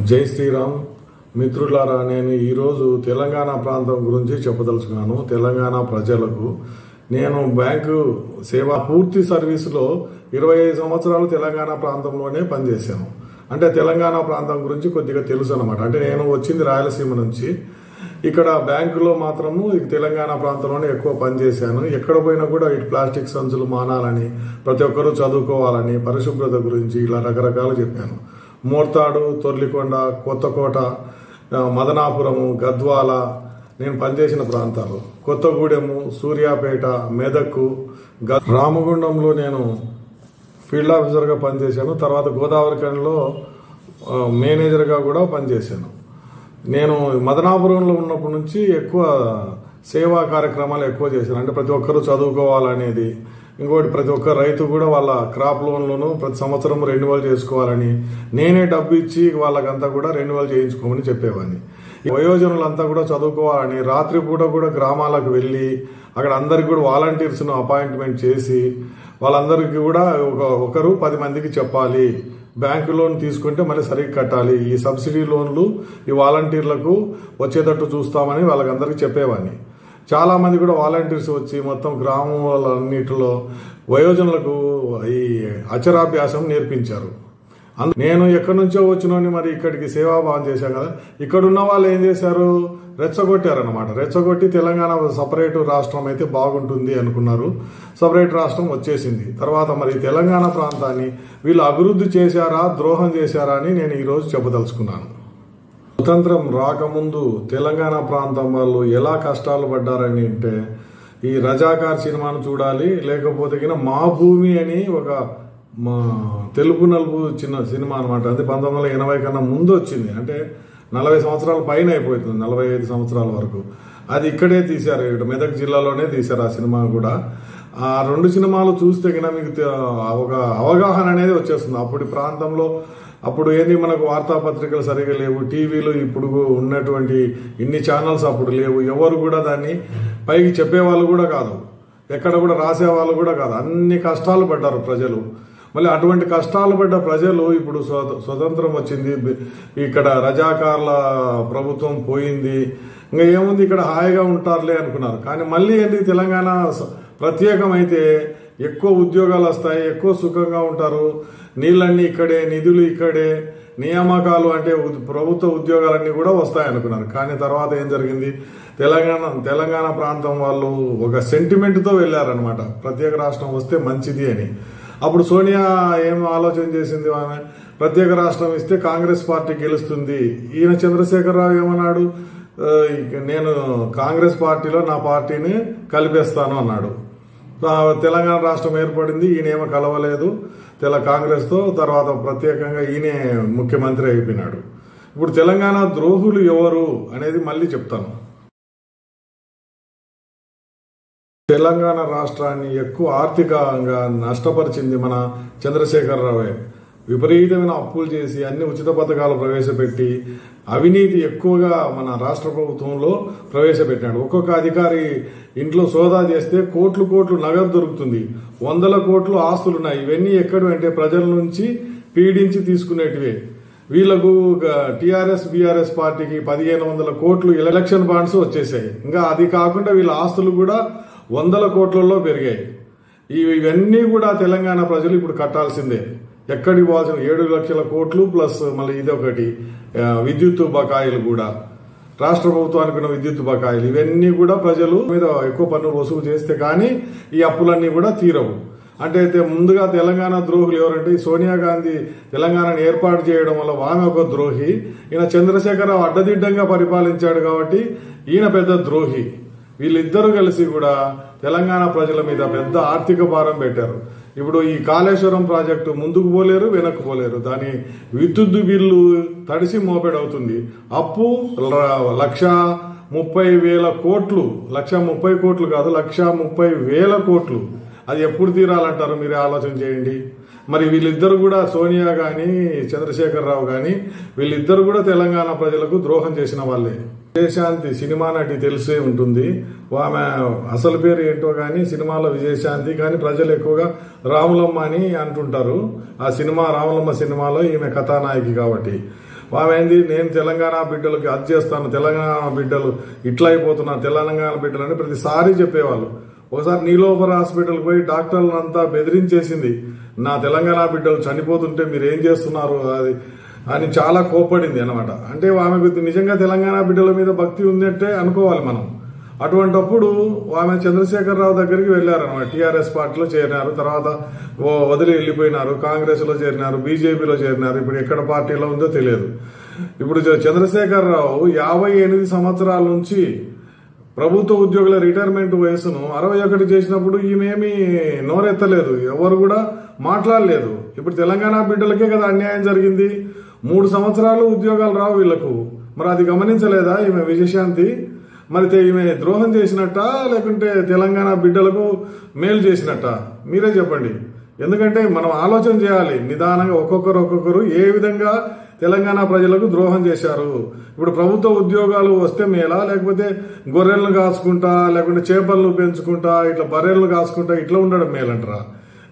జై శ్రీరామ్ మిత్రులారా, నేను ఈరోజు తెలంగాణ ప్రాంతం గురించి చెప్పదలుచుకున్నాను. తెలంగాణ ప్రజలకు నేను బ్యాంకు సేవా పూర్తి సర్వీసులో 25 సంవత్సరాలు తెలంగాణ ప్రాంతంలోనే పనిచేశాను. అంటే తెలంగాణ ప్రాంతం గురించి కొద్దిగా తెలుసు అనమాట. అంటే నేను వచ్చింది రాయలసీమ నుంచి. ఇక్కడ బ్యాంకులో మాత్రము తెలంగాణ ప్రాంతంలోనే ఎక్కువ పనిచేశాను. ఎక్కడ పోయినా కూడా ఇటు ప్లాస్టిక్ సంచులు మానాలని, ప్రతి ఒక్కరూ చదువుకోవాలని, పరిశుభ్రత గురించి ఇలా రకరకాలు చెప్పాను. మోర్తాడు, తొర్లికొండ, కొత్తకోట, మదనాపురము, గద్వాల నేను పనిచేసిన ప్రాంతాలు. కొత్తగూడెము, సూర్యాపేట, మెదక్కు, రామగుండంలో నేను ఫీల్డ్ ఆఫీసర్గా పనిచేశాను. తర్వాత గోదావరిఖనిలో మేనేజర్గా కూడా పనిచేశాను. నేను మదనాపురంలో ఉన్నప్పటి నుంచి ఎక్కువ సేవా కార్యక్రమాలు ఎక్కువ చేశాను. అంటే ప్రతి ఒక్కరూ చదువుకోవాలనేది, ఇంకోటి ప్రతి ఒక్క రైతు కూడా వాళ్ళ క్రాప్ లోన్లను ప్రతి సంవత్సరం రెన్యువల్ చేసుకోవాలని, నేనే డబ్బు ఇచ్చి వాళ్ళకంతా కూడా రెన్యువల్ చేయించుకోమని చెప్పేవాడిని. వయోజనులంతా కూడా చదువుకోవాలని రాత్రిపూట కూడా గ్రామాలకు వెళ్ళి అక్కడ అందరికి కూడా వాలంటీర్స్ను అపాయింట్మెంట్ చేసి వాళ్ళందరికీ కూడా ఒకరు 10 మందికి చెప్పాలి, బ్యాంకు లోన్ తీసుకుంటే మళ్ళీ సరిగ్గా కట్టాలి, ఈ సబ్సిడీ లోన్లు ఈ వాలంటీర్లకు వచ్చేటట్టు చూస్తామని వాళ్ళకందరికీ చెప్పేవాడిని. చాలా మంది కూడా వాలంటీర్స్ వచ్చి మొత్తం గ్రామాలన్నిటిలో వయోజనులకు ఈ అక్షరాభ్యాసం నేర్పించారు. నేను ఎక్కడి నుంచో వచ్చినోని మరి ఇక్కడికి సేవాభావం చేశాను కదా. ఇక్కడ ఉన్న వాళ్ళు ఏం చేశారు, రెచ్చగొట్టారనమాట. రెచ్చగొట్టి తెలంగాణ సపరేట్ రాష్ట్రం అయితే బాగుంటుంది అనుకున్నారు. సపరేట్ రాష్ట్రం వచ్చేసింది. తర్వాత మరి తెలంగాణ ప్రాంతాన్ని వీళ్ళు అభివృద్ధి చేశారా, ద్రోహం చేశారా అని నేను ఈరోజు చెప్పదలుచుకున్నాను. స్వతంత్రం రాకముందు తెలంగాణ ప్రాంతం వాళ్ళు ఎలా కష్టాలు పడ్డారని అంటే, ఈ రజాకార్ సినిమాను చూడాలి, లేకపోతే మా భూమి అని ఒక మా తెలుపు నలుపు చిన్న సినిమా అనమాట. అది 1980 కన్నా ముందు వచ్చింది. అంటే 40 సంవత్సరాల పైన అయిపోతుంది, 45 సంవత్సరాల వరకు. అది ఇక్కడే తీశారు, ఇక్కడ మెదక్ జిల్లాలోనే తీశారు ఆ సినిమా కూడా. ఆ 2 సినిమాలు చూస్తే కన్నా మీకు ఒక అవగాహన అనేది వచ్చేస్తుంది. అప్పుడు ప్రాంతంలో అప్పుడు ఏంది, మనకు వార్తాపత్రికలు సరిగా లేవు, టీవీలు ఇప్పుడు ఉన్నటువంటి ఇన్ని ఛానల్స్ అప్పుడు లేవు. ఎవరు కూడా దాన్ని పైకి చెప్పేవాళ్ళు కూడా కాదు, ఎక్కడ కూడా రాసేవాళ్ళు కూడా కాదు. అన్ని కష్టాలు పడ్డారు ప్రజలు. మళ్ళీ అటువంటి కష్టాలు పడ్డ ప్రజలు ఇప్పుడు స్వతంత్రం వచ్చింది, ఇక్కడ రజాకార్ల ప్రభుత్వం పోయింది, ఇంకా ఏముంది ఇక్కడ హాయిగా ఉంటారులే అనుకున్నారు. కానీ మళ్ళీ ఏంటి, తెలంగాణ ప్రత్యేకమైతే ఎక్కువ ఉద్యోగాలు వస్తాయి, ఎక్కువ సుఖంగా ఉంటారు, నీళ్ళన్నీ ఇక్కడే, నిధులు ఇక్కడే, నియామకాలు అంటే ప్రభుత్వ ఉద్యోగాలన్నీ కూడా వస్తాయి అనుకున్నారు. కానీ తర్వాత ఏం జరిగింది, తెలంగాణ ప్రాంతం వాళ్ళు ఒక సెంటిమెంట్తో వెళ్ళారనమాట, ప్రత్యేక రాష్ట్రం వస్తే మంచిది అని. అప్పుడు సోనియా ఏం ఆలోచన చేసింది, ఆమె ప్రత్యేక రాష్ట్రం ఇస్తే కాంగ్రెస్ పార్టీ గెలుస్తుంది. ఈయన చంద్రశేఖరరావు ఏమన్నాడు, నేను కాంగ్రెస్ పార్టీలో నా పార్టీని కలిపేస్తాను అన్నాడు. తెలంగాణ రాష్ట్రం ఏర్పడింది, ఈయనేమో కలవలేదు కాంగ్రెస్తో. తర్వాత ప్రత్యేకంగా ఈయనే ముఖ్యమంత్రి అయిపోయినాడు. ఇప్పుడు తెలంగాణ ద్రోహులు ఎవరు అనేది మళ్ళీ చెప్తాను. తెలంగాణ రాష్ట్రాన్ని ఎక్కువ ఆర్థికంగా నష్టపరిచింది మన చంద్రశేఖరరావే. విపరీతమైన అప్పులు చేసి అన్ని ఉచిత పథకాలు ప్రవేశపెట్టి అవినీతి ఎక్కువగా మన రాష్ట్ర ప్రభుత్వంలో ప్రవేశపెట్టాడు. ఒక్కొక్క అధికారి ఇంట్లో సోదా చేస్తే కోట్లు నగదు దొరుకుతుంది, 100 కోట్లు ఆస్తులున్నాయి. ఇవన్నీ ఎక్కడు అంటే ప్రజల నుంచి పీడించి తీసుకునేటివే. వీళ్లకు టీఆర్ఎస్ బీఆర్ఎస్ పార్టీకి 1500 కోట్లు ఎలక్షన్ బాండ్స్ వచ్చేసాయి. ఇంకా అది కాకుండా వీళ్ళ ఆస్తులు కూడా 100 కోట్లలో పెరిగాయి. ఇవన్నీ కూడా తెలంగాణ ప్రజలు ఇప్పుడు కట్టాల్సిందే. ఎక్కడికి పోవాల్సిన 7 లక్షల కోట్లు ప్లస్ మళ్ళీ ఇదొకటి విద్యుత్ బకాయిలు కూడా, రాష్ట్ర ప్రభుత్వానికి ఉన్న విద్యుత్ బకాయిలు, ఇవన్నీ కూడా ప్రజలు మీద ఎక్కువ పన్నులు వసూలు చేస్తే కానీ ఈ అప్పులన్నీ కూడా తీరవు. అంటే ముందుగా తెలంగాణ ద్రోహులు ఎవరంటే, సోనియా గాంధీ తెలంగాణను ఏర్పాటు చేయడం వల్ల ఆమె ఒక ద్రోహి, ఈయన చంద్రశేఖరరావు అడ్డదిడ్డంగా పరిపాలించాడు కాబట్టి ఈయన పెద్ద ద్రోహి. వీళ్ళిద్దరూ కలిసి కూడా తెలంగాణ ప్రజల మీద పెద్ద ఆర్థిక భారం పెట్టారు. ఇప్పుడు ఈ కాళేశ్వరం ప్రాజెక్టు ముందుకు పోలేరు, వెనక్కు పోలేరు. దాని విద్యుత్ బిల్లు తడిసి మోపెడవుతుంది. అప్పు 1,30,000 కోట్లు, 1,30,000 కోట్లు కాదు, 1,30,000 కోట్లు. అది ఎప్పుడు తీరాలంటారు, మీరే ఆలోచన చేయండి. మరి వీళ్ళిద్దరు కూడా, సోనియా గాని చంద్రశేఖరరావు గాని, వీళ్ళిద్దరు కూడా తెలంగాణ ప్రజలకు ద్రోహం చేసిన వాళ్ళే. విజయశాంతి సినిమా నటి తెలిసే ఉంటుంది, ఆమె అసలు పేరు ఏంటో కానీ సినిమాలో విజయశాంతి, కానీ ప్రజలు ఎక్కువగా రాములమ్మ అని అంటుంటారు. ఆ సినిమా రాములమ్మ సినిమాలో ఈమె కథానాయకి కాబట్టి ఆమెంది నేను తెలంగాణ బిడ్డలకి అది చేస్తాను, తెలంగాణ బిడ్డలు ఇట్లా అయిపోతున్నారు, తెలంగాణ బిడ్డలు అని ప్రతిసారి చెప్పేవాళ్ళు. ఒకసారి నీలోఫర్ హాస్పిటల్కి పోయి డాక్టర్లంతా బెదిరించేసింది, నా తెలంగాణ బిడ్డలు చనిపోతుంటే మీరు ఏం చేస్తున్నారు అది అని చాలా కోప్పడింది అనమాట. అంటే ఆమెకు నిజంగా తెలంగాణ బిడ్డల మీద భక్తి ఉందంటే అనుకోవాలి మనం. అటువంటప్పుడు ఆమె చంద్రశేఖరరావు దగ్గరికి వెళ్లారనమాట. టీఆర్ఎస్ పార్టీలో చేరినారు, తర్వాత వదిలి వెళ్ళిపోయినారు, కాంగ్రెస్ లో చేరినారు, బీజేపీలో చేరినారు, ఇప్పుడు ఎక్కడ పార్టీలో ఉందో తెలియదు. ఇప్పుడు చంద్రశేఖరరావు 58 సంవత్సరాల నుంచి ప్రభుత్వ ఉద్యోగుల రిటైర్మెంట్ వయసును 61 చేసినప్పుడు ఈమెమి నోరెత్తలేదు, ఎవరు కూడా మాట్లాడలేదు. ఇప్పుడు తెలంగాణ బిడ్డలకే కదా అన్యాయం జరిగింది. 3 సంవత్సరాలు ఉద్యోగాలు రావు వీళ్లకు. మరి అది గమనించలేదా ఈమె విజయశాంతి? మరి ఈమె ద్రోహం చేసినట్ట లేకుంటే తెలంగాణ బిడ్డలకు మేలు చేసినట్ట? మీరే చెప్పండి. ఎందుకంటే మనం ఆలోచన చేయాలి నిదానంగా, ఒక్కొక్కరు ఏ విధంగా తెలంగాణ ప్రజలకు ద్రోహం చేశారు. ఇప్పుడు ప్రభుత్వ ఉద్యోగాలు వస్తే మేలా, లేకపోతే గొర్రెలను కాసుకుంటా, లేకుంటే చేపలను పెంచుకుంటా, ఇట్లా బర్రెలను కాసుకుంటా ఇట్లా ఉండడం మేలంటారా?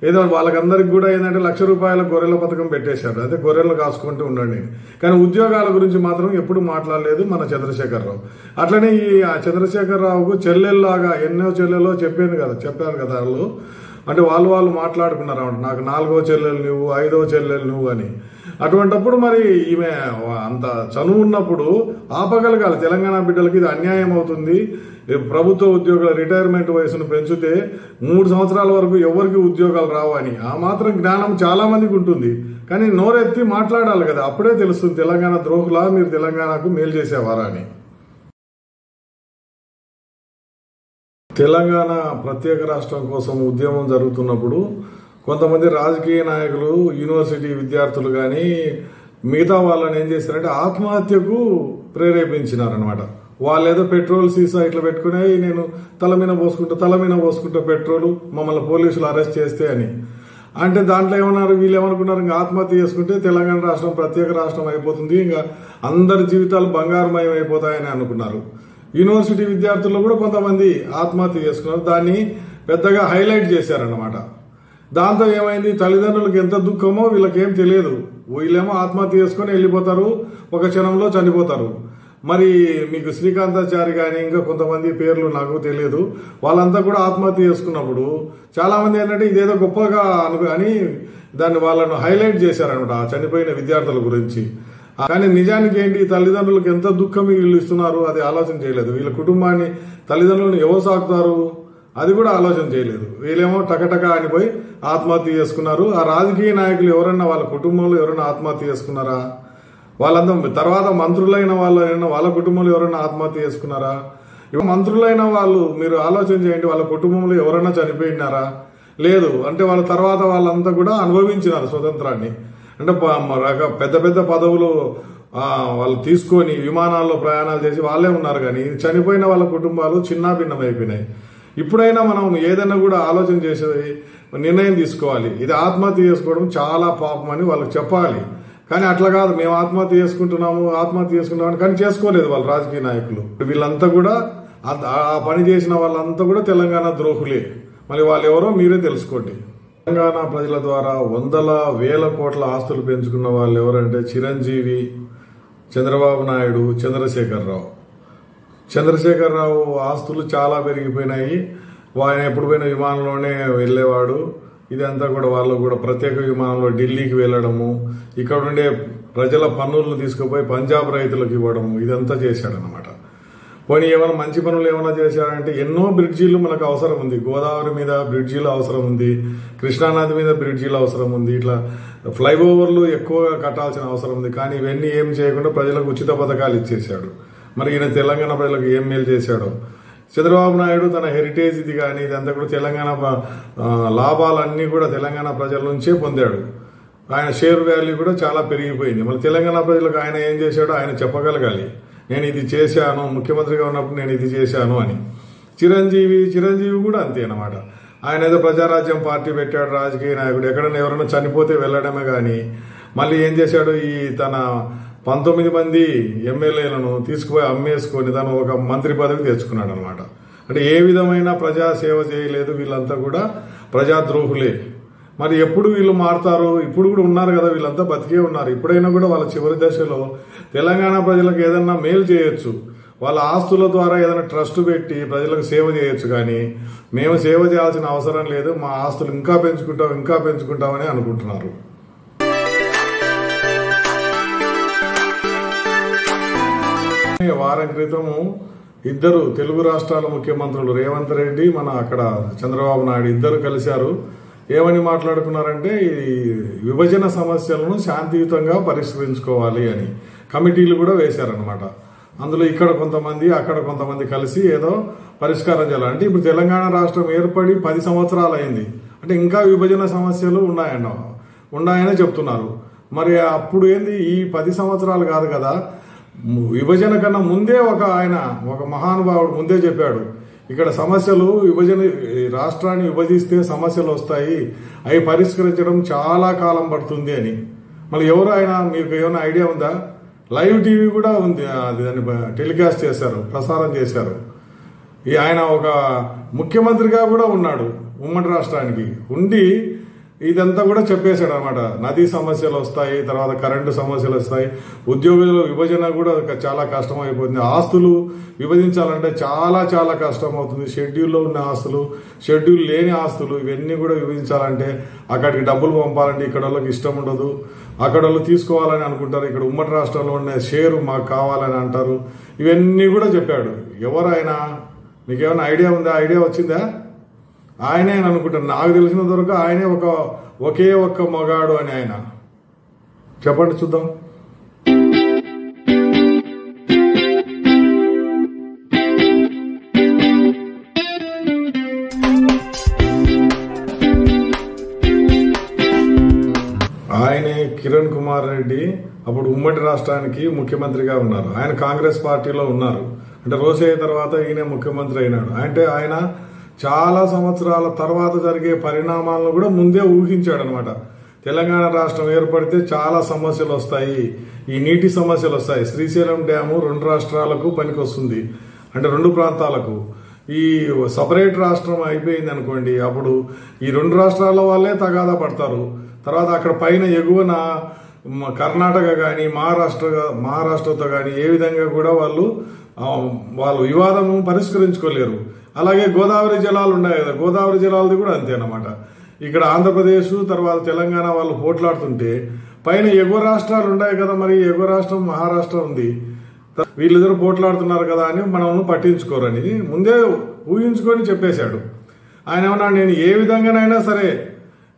ఏదో వాళ్ళకందరికి కూడా ఏంటంటే ₹1,00,000 గొర్రెల పథకం పెట్టేశారు, అదే గొర్రెలను కాసుకుంటూ ఉండండి. కానీ ఉద్యోగాల గురించి మాత్రం ఎప్పుడు మాట్లాడలేదు మన చంద్రశేఖరరావు. అట్లనే ఈ చంద్రశేఖరరావుకు చెల్లెల్లాగా ఎన్నో చెల్లెలో చెప్పారు కదా వాళ్ళు. అంటే వాళ్ళు మాట్లాడుకున్నారు అన్నమాట, నాకు 4వ చెల్లెలు నువ్వు, 5వ చెల్లెలు నువ్వు అని. అటువంటప్పుడు మరి ఈమె అంత చనువు ఉన్నప్పుడు ఆపగలగాలి. తెలంగాణ బిడ్డలకి ఇది అన్యాయం అవుతుంది, ప్రభుత్వ ఉద్యోగుల రిటైర్మెంట్ వయసును పెంచితే 3 సంవత్సరాల వరకు ఎవరికి ఉద్యోగాలు రావు అని. ఆ మాత్రం జ్ఞానం చాలా మందికి ఉంటుంది, కానీ నోరెత్తి మాట్లాడాలి కదా, అప్పుడే తెలుస్తుంది తెలంగాణ ద్రోహులా మీరు తెలంగాణకు మేలు చేసేవారా అని. తెలంగాణ ప్రత్యేక రాష్ట్రం కోసం ఉద్యమం జరుగుతున్నప్పుడు కొంతమంది రాజకీయ నాయకులు, యూనివర్సిటీ విద్యార్థులు కానీ మిగతా వాళ్ళని ఏం చేశారంటే ఆత్మహత్యకు ప్రేరేపించినారనమాట. వాళ్ళు ఏదో పెట్రోల్ సీసా ఇట్లా పెట్టుకుని నేను తల మీద పోసుకుంటా పెట్రోల్, మమ్మల్ని పోలీసులు అరెస్ట్ చేస్తే అని అంటే దాంట్లో ఏమన్నారు, వీళ్ళు ఏమనుకున్నారు, ఇంకా ఆత్మహత్య చేసుకుంటే తెలంగాణ రాష్ట్రం ప్రత్యేక రాష్ట్రం అయిపోతుంది, ఇంకా అందరి జీవితాలు బంగారుమయం అయిపోతాయని అనుకున్నారు. యూనివర్సిటీ విద్యార్థుల్లో కూడా కొంతమంది ఆత్మహత్య చేసుకున్నారు, దాన్ని పెద్దగా హైలైట్ చేశారన్నమాట. దాంతో ఏమైంది, తల్లిదండ్రులకు ఎంత దుఃఖమో వీళ్ళకేం తెలియదు. వీళ్ళేమో ఆత్మహత్య చేసుకుని వెళ్ళిపోతారు, ఒక క్షణంలో చనిపోతారు. మరి మీకు శ్రీకాంతాచారి కానీ ఇంకా కొంతమంది పేర్లు నాకు తెలియదు, వాళ్ళంతా కూడా ఆత్మహత్య చేసుకున్నప్పుడు చాలా మంది ఏంటంటే ఇదేదో గొప్పగా అని దాన్ని వాళ్ళను హైలైట్ చేశారనమాట ఆ చనిపోయిన విద్యార్థుల గురించి. కానీ నిజానికి ఏంటి, తల్లిదండ్రులకు ఎంత దుఃఖం వీళ్ళు ఇస్తున్నారు అది ఆలోచన చేయలేదు. వీళ్ళ కుటుంబాన్ని, తల్లిదండ్రులను ఎవరు సాగుతారు అది కూడా ఆలోచన చేయలేదు. వీళ్ళేమో టకటక అనిపోయి ఆత్మహత్య చేసుకున్నారు. ఆ రాజకీయ నాయకులు ఎవరన్నా వాళ్ళ కుటుంబంలో ఎవరైనా ఆత్మహత్య చేసుకున్నారా? వాళ్ళంతా తర్వాత మంత్రులైన వాళ్ళ కుటుంబంలో ఎవరైనా ఆత్మహత్య చేసుకున్నారా? ఇవి మంత్రులైన వాళ్ళు మీరు ఆలోచన చేయండి, వాళ్ళ కుటుంబంలో ఎవరైనా చనిపోయినారా? లేదు. అంటే వాళ్ళ తర్వాత వాళ్ళంతా కూడా అనుభవించినారు స్వతంత్రాన్ని. అంటే పెద్ద పెద్ద పదవులు వాళ్ళు తీసుకొని విమానాల్లో ప్రయాణాలు చేసి వాళ్ళే ఉన్నారు, కానీ చనిపోయిన వాళ్ళ కుటుంబాలు చిన్నాభిన్నం అయిపోయినాయి. ఇప్పుడైనా మనం ఏదైనా కూడా ఆలోచన చేసే నిర్ణయం తీసుకోవాలి. ఇది ఆత్మహత్య చేసుకోవడం చాలా పాపం అని వాళ్ళకి చెప్పాలి. కానీ అట్లా కాదు, మేము ఆత్మహత్య చేసుకుంటున్నామని కానీ చేసుకోలేదు వాళ్ళ రాజకీయ నాయకులు. వీళ్ళంతా కూడా ఆ పని చేసిన వాళ్ళంతా కూడా తెలంగాణ ద్రోహులే. మళ్ళీ వాళ్ళు ఎవరో మీరే తెలుసుకోండి. తెలంగాణ ప్రజల ద్వారా వందల వేల కోట్ల ఆస్తులు పెంచుకున్న వాళ్ళు ఎవరంటే చిరంజీవి, చంద్రబాబు నాయుడు, చంద్రశేఖరరావు ఆస్తులు చాలా పెరిగిపోయినాయి. ఆయన ఎప్పుడు పోయిన విమానంలోనే వెళ్ళేవాడు. ఇదంతా కూడా వాళ్ళు కూడా ప్రత్యేక విమానంలో ఢిల్లీకి వెళ్లడము, ఇక్కడ ఉండే ప్రజల పన్నులను తీసుకుపోయి పంజాబ్ రైతులకు ఇవ్వడము, ఇదంతా చేశాడనమాట. పోనీ ఏమైనా మంచి పనులు ఏమైనా చేశారంటే ఎన్నో బ్రిడ్జీలు మనకు అవసరం ఉంది. గోదావరి మీద బ్రిడ్జీలు అవసరం ఉంది, కృష్ణానది మీద బ్రిడ్జీలు అవసరం ఉంది, ఇట్లా ఫ్లైఓవర్లు ఎక్కువగా కట్టాల్సిన అవసరం ఉంది. కానీ ఇవన్నీ ఏం చేయకుండా ప్రజలకు ఉచిత పథకాలు ఇచ్చేశాడు. మరి ఈయన తెలంగాణ ప్రజలకు ఏం మేలు చేశాడో. చంద్రబాబు నాయుడు తన హెరిటేజ్ ఇది కానీ ఇదంతా కూడా తెలంగాణ లాభాలన్నీ కూడా తెలంగాణ ప్రజల నుంచే పొందాడు. ఆయన షేర్ వాల్యూ కూడా చాలా పెరిగిపోయింది. మరి తెలంగాణ ప్రజలకు ఆయన ఏం చేశాడో ఆయన చెప్పగలగాలి, నేను ఇది చేశాను, ముఖ్యమంత్రిగా ఉన్నప్పుడు నేను ఇది చేశాను అని. చిరంజీవి కూడా అంతే అన్నమాట. ఆయన ఏదో ప్రజారాజ్యం పార్టీ పెట్టాడు, రాజకీయ నాయకుడు. ఎక్కడైనా ఎవరైనా చనిపోతే వెళ్ళడమే కానీ మళ్ళీ ఏం చేశాడు, ఈ తన 19 మంది ఎమ్మెల్యేలను తీసుకుపోయి అమ్మేసుకొని తను ఒక మంత్రి పదవి తెచ్చుకున్నాడు అనమాట. అంటే ఏ విధమైన ప్రజా సేవ చేయలేదు. వీళ్ళంతా కూడా ప్రజాద్రోహులే. మరి ఎప్పుడు వీళ్ళు మారుతారు? ఇప్పుడు కూడా ఉన్నారు కదా, వీళ్ళంతా బతికే ఉన్నారు. ఇప్పుడైనా కూడా వాళ్ళ చివరి దశలో తెలంగాణ ప్రజలకు ఏదన్నా మేలు చేయొచ్చు, వాళ్ళ ఆస్తుల ద్వారా ఏదైనా ట్రస్ట్ పెట్టి ప్రజలకు సేవ చేయొచ్చు. కానీ మేము సేవ చేయాల్సిన అవసరం లేదు, మా ఆస్తులు ఇంకా పెంచుకుంటామని అనుకుంటున్నారు. వారం క్రితము ఇద్దరు తెలుగు రాష్ట్రాల ముఖ్యమంత్రులు రేవంత్ రెడ్డి, మన అక్కడ చంద్రబాబు నాయుడు ఇద్దరు కలిశారు. ఏమని మాట్లాడుకున్నారంటే ఈ విభజన సమస్యలను శాంతియుతంగా పరిష్కరించుకోవాలి అని కమిటీలు కూడా వేశారనమాట. అందులో ఇక్కడ కొంతమంది అక్కడ కొంతమంది కలిసి ఏదో పరిష్కారం చేయాలి. అంటే ఇప్పుడు తెలంగాణ రాష్ట్రం ఏర్పడి 10 సంవత్సరాలు అయింది, అంటే ఇంకా విభజన సమస్యలు ఉన్నాయని చెప్తున్నారు. మరి అప్పుడు ఏంది, ఈ 10 సంవత్సరాలు కాదు కదా, విభజన కన్నా ముందే ఒక మహానుభావుడు ముందే చెప్పాడు, ఇక్కడ సమస్యలు రాష్ట్రాన్ని విభజిస్తే సమస్యలు వస్తాయి, అవి పరిష్కరించడం చాలా కాలం పడుతుంది అని. మళ్ళీ ఎవరు ఆయన, మీకు ఏమైనా ఐడియా ఉందా? లైవ్ టీవీ కూడా ఉంది, దాన్ని టెలికాస్ట్ చేశారు, ప్రసారం చేశారు. ఆయన ఒక ముఖ్యమంత్రిగా కూడా ఉన్నాడు ఉమ్మడి రాష్ట్రానికి ఉండి ఇదంతా కూడా చెప్పేశాడు అనమాట. నదీ సమస్యలు వస్తాయి, తర్వాత కరెంటు సమస్యలు వస్తాయి, ఉద్యోగుల విభజన కూడా చాలా కష్టం అయిపోతుంది, ఆస్తులు విభజించాలంటే చాలా చాలా కష్టం అవుతుంది, షెడ్యూల్లో ఉన్న ఆస్తులు, షెడ్యూల్ లేని ఆస్తులు, ఇవన్నీ కూడా విభజించాలంటే అక్కడికి డబ్బులు పంపాలంటే ఇక్కడ వాళ్ళకి ఇష్టం ఉండదు, అక్కడ వాళ్ళు తీసుకోవాలని అనుకుంటారు, ఇక్కడ ఉమ్మడి రాష్ట్రంలో ఉన్న షేరు మాకు కావాలని అంటారు. ఇవన్నీ కూడా చెప్పాడు. ఎవరైనా మీకేమైనా ఐడియా ఉందా? ఐడియా వచ్చిందా? ఆయనే అని అనుకుంటాను, నాకు తెలిసినంత వరకు ఆయనే ఒకే ఒక్క మగాడు అని. ఆయన చెప్పండి చూద్దాం. ఆయనే కిరణ్ కుమార్ రెడ్డి, అప్పుడు ఉమ్మడి రాష్ట్రానికి ముఖ్యమంత్రిగా ఉన్నారు. ఆయన కాంగ్రెస్ పార్టీలో ఉన్నారు. అంటే రోసయ్య తర్వాత ఈయన ముఖ్యమంత్రి అయినాడు. అంటే ఆయన చాలా సంవత్సరాల తర్వాత జరిగే పరిణామాలను కూడా ముందే ఊహించాడు అనమాట. తెలంగాణ రాష్ట్రం ఏర్పడితే చాలా సమస్యలు వస్తాయి, ఈ నీటి సమస్యలు వస్తాయి, శ్రీశైలం డ్యాము 2 రాష్ట్రాలకు పనికొస్తుంది, అంటే 2 ప్రాంతాలకు. ఈ సపరేట్ రాష్ట్రం అయిపోయింది అనుకోండి, అప్పుడు ఈ 2 రాష్ట్రాల వాళ్ళే తగాదా పడతారు. తర్వాత అక్కడ పైన ఎగువన కర్ణాటక కానీ మహారాష్ట్రతో కానీ ఏ విధంగా కూడా వాళ్ళు వివాదము పరిష్కరించుకోలేరు. అలాగే గోదావరి జలాలు ఉన్నాయి కదా, గోదావరి జలాలది కూడా అంతే అన్నమాట. ఇక్కడ ఆంధ్రప్రదేశ్ తర్వాత తెలంగాణ వాళ్ళు పోట్లాడుతుంటే పైన ఎగువ రాష్ట్రాలు ఉన్నాయి కదా, మరి ఎగువ రాష్ట్రం మహారాష్ట్ర ఉంది, వీళ్ళిద్దరు పోట్లాడుతున్నారు కదా అని మనం పట్టించుకోరని ముందే ఊహించుకొని చెప్పేశాడు. ఆయన ఏమన్నా నేను ఏ విధంగానైనా సరే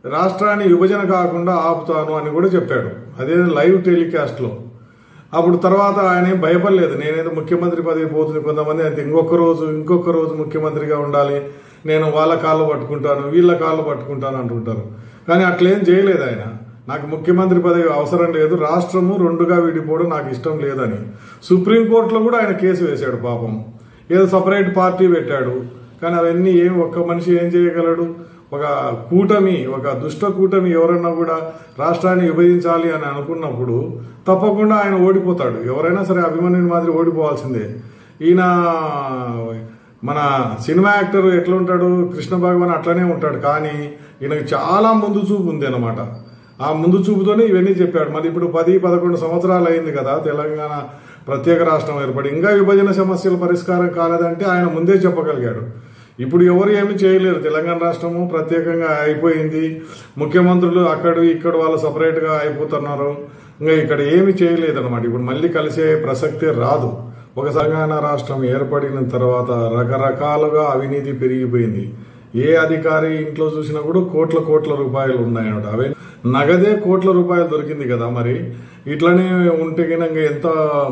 రాష్ట్రాన్ని విభజన కాకుండా ఆపుతాను అని కూడా చెప్పాడు, అదే లైవ్ టెలికాస్ట్ లో. అప్పుడు తర్వాత ఆయన ఏం భయపడలేదు, నేనేదో ముఖ్యమంత్రి పదవి పోతుంది, కొంతమంది అయితే ఇంకొక రోజు ముఖ్యమంత్రిగా ఉండాలి, నేను వాళ్ళ కాళ్ళు పట్టుకుంటాను వీళ్ళ కాళ్ళు పట్టుకుంటాను అంటుంటారు. కానీ అట్లేం చేయలేదు ఆయన. నాకు ముఖ్యమంత్రి పదవి అవసరం లేదు, రాష్ట్రము 2గా విడిపోవడం నాకు ఇష్టం లేదని సుప్రీంకోర్టులో కూడా ఆయన కేసు వేశాడు. పాపం ఏదో సపరేట్ పార్టీ పెట్టాడు, కానీ అవన్నీ ఒక్క మనిషి ఏం చేయగలడు? ఒక దుష్ట కూటమి ఎవరన్నా కూడా రాష్ట్రాన్ని విభజించాలి అని అనుకున్నప్పుడు తప్పకుండా ఆయన ఓడిపోతాడు. ఎవరైనా సరే అభిమన్యుని మాదిరి ఓడిపోవాల్సిందే. ఈయన మన సినిమా యాక్టర్ ఎట్లా ఉంటాడు, కృష్ణ భగవాన్ అట్లనే ఉంటాడు. కానీ ఈయనకు చాలా ముందు చూపు ఉంది అనమాట. ఆ ముందు చూపుతోనే ఇవన్నీ చెప్పాడు. మరి ఇప్పుడు 10-11 సంవత్సరాలు అయింది కదా తెలంగాణ ప్రత్యేక రాష్ట్రం ఏర్పడి, ఇంకా విభజన సమస్యల పరిష్కారం కాలేదంటే ఆయన ముందే చెప్పగలిగాడు. ఇప్పుడు ఎవరు ఏమి చేయలేరు, తెలంగాణ రాష్ట్రము ప్రత్యేకంగా అయిపోయింది, ముఖ్యమంత్రులు ఇక్కడ వాళ్ళు సపరేట్ గా అయిపోతున్నారు, ఇంకా ఇక్కడ ఏమి చేయలేదు అనమాట. ఇప్పుడు మళ్ళీ కలిసే ప్రసక్తే రాదు. ఒక తెలంగాణ రాష్ట్రం ఏర్పడిన తర్వాత రకరకాలుగా అవినీతి పెరిగిపోయింది. ఏ అధికారి ఇంట్లో చూసినా కూడా కోట్ల రూపాయలు ఉన్నాయన్నమాట. అవే నగదే కోట్ల రూపాయలు దొరికింది కదా. మరి ఇట్లనే ఉంటే కనుక ఎంత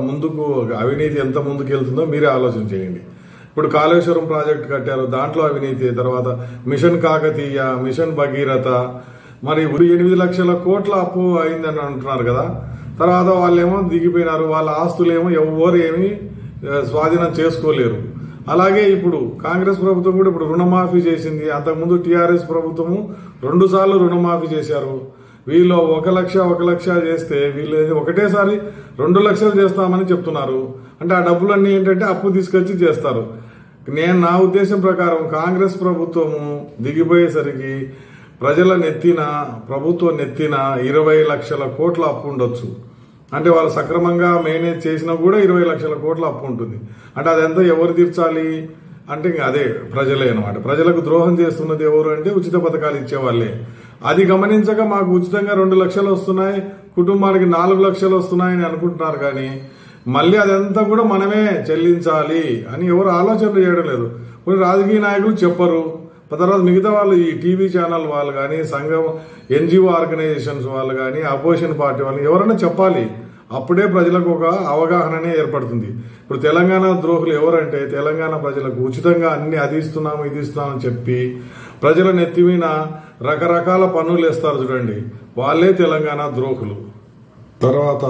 ముందుకు అవినీతి ఎంత ముందుకు వెళ్తుందో మీరే ఆలోచన చేయండి. ఇప్పుడు కాళేశ్వరం ప్రాజెక్టు కట్టారు, దాంట్లో అవినీతి, తర్వాత మిషన్ కాకతీయ, మిషన్ భగీరథ, మరి 8 లక్షల కోట్ల అప్పు అయిందని అంటున్నారు కదా. తర్వాత వాళ్ళేమో దిగిపోయినారు, వాళ్ళ ఆస్తులేమో ఎవరు ఏమి స్వాధీనం చేసుకోలేరు. అలాగే ఇప్పుడు కాంగ్రెస్ ప్రభుత్వం కూడా ఇప్పుడు రుణమాఫీ చేసింది. అంతకుముందు టీఆర్ఎస్ ప్రభుత్వము 2 సార్లు రుణమాఫీ చేశారు. వీళ్ళు 1 లక్ష చేస్తే వీళ్ళు ఒకటేసారి 2 లక్షలు చేస్తామని చెప్తున్నారు. అంటే ఆ డబ్బులన్నీ ఏంటంటే అప్పు తీసుకొచ్చి చేస్తారు. నా ఉద్దేశం ప్రకారం కాంగ్రెస్ ప్రభుత్వము దిగిపోయేసరికి ప్రజల నెత్తిన, ప్రభుత్వం నెత్తిన 20 లక్షల కోట్ల అప్పు ఉండొచ్చు. అంటే వాళ్ళు సక్రమంగా మేనేజ్ చేసినా కూడా 20 లక్షల కోట్ల అప్పు ఉంటుంది. అంటే అదంతా ఎవరు తీర్చాలి అంటే ఇంకా అదే ప్రజలే అనమాట. ప్రజలకు ద్రోహం చేస్తున్నది ఎవరు అంటే ఉచిత పథకాలు ఇచ్చేవాళ్లే. అది గమనించక మాకు ఉచితంగా 2 లక్షలు వస్తున్నాయి, కుటుంబానికి 4 లక్షలు వస్తున్నాయని అనుకుంటున్నారు. కానీ మళ్ళీ అదంతా కూడా మనమే చెల్లించాలి అని ఎవరు ఆలోచన చేయడం లేదు. కొన్ని రాజకీయ నాయకులు చెప్పరు. తర్వాత మిగతా వాళ్ళు, ఈ టీవీ ఛానల్ వాళ్ళు కానీ, సంఘం ఎన్జిఓ ఆర్గనైజేషన్స్ వాళ్ళు కానీ, అపోజిషన్ పార్టీ వాళ్ళు ఎవరైనా చెప్పాలి. అప్పుడే ప్రజలకు ఒక అవగాహననే ఏర్పడుతుంది. ఇప్పుడు తెలంగాణ ద్రోహులు ఎవరంటే తెలంగాణ ప్రజలకు ఉచితంగా అన్ని అది ఇస్తున్నాము ఇది ఇస్తున్నామని చెప్పి ప్రజల నెత్తిమీన రకరకాల పన్నులు వేస్తారు చూడండి, వాళ్ళే తెలంగాణ ద్రోహులు. తర్వాత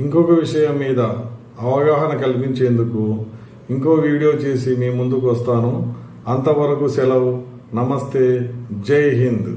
ఇంకొక విషయం మీద అవగాహన కల్పించేందుకు ఇంకో వీడియో చేసి మీ ముందుకు వస్తాను. అంతవరకు సెలవు. నమస్తే. జై హింద్.